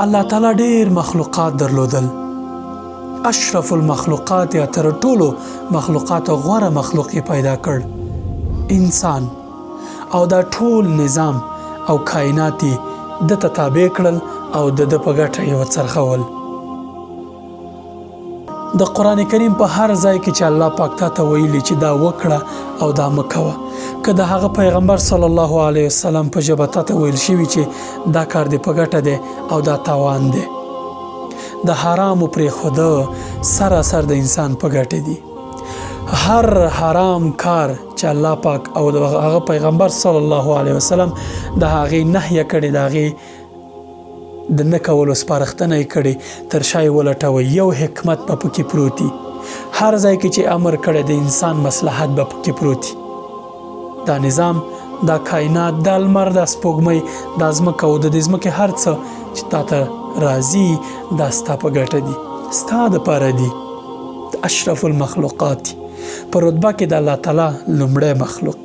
الله تعالی ډیر مخلوقات درلودل. اشرف المخلوقات یا تر ټولو مخلوقات غوره مخلوق پیدا کړ انسان، او دا ټول نظام او کائنات د تابع کړل او د په ګټه یې وڅرخول. د قرآن کریم په هر ځای کې چې الله پاک ته ویلي چې دا وکړه او دا مکوه، که د هغه پیغمبر صلی الله علیه وسلم په ژبه ته ویل شوي چې دا کار دی په ګټه دی او دا تاوان دی، د حرامو پرېښوده سراسر د انسان په ګټه دی. هر حرام کار چې الله پاک او د هغه پیغمبر صلی الله علیه وسلم د هغې نهیه کړې، د هغې د نه کولو سپارښتنه یې کړې، تر شا یې ولټوئ، یو حکمت به پکې پروت وي. هر ځای کې چې امر کړی د انسان مصلحت به پکې پروت وي. دا نظام، دا کائنات، دا لمر، دا سپوږمۍ، دا ځمکه او د دې ځمکې هر څه چې تا ته راځي دا ستا په ګټه دي، ستا دپاره دي. د اشرف المخلوقات په رتبه کې د الله تعالی لومړی مخلوق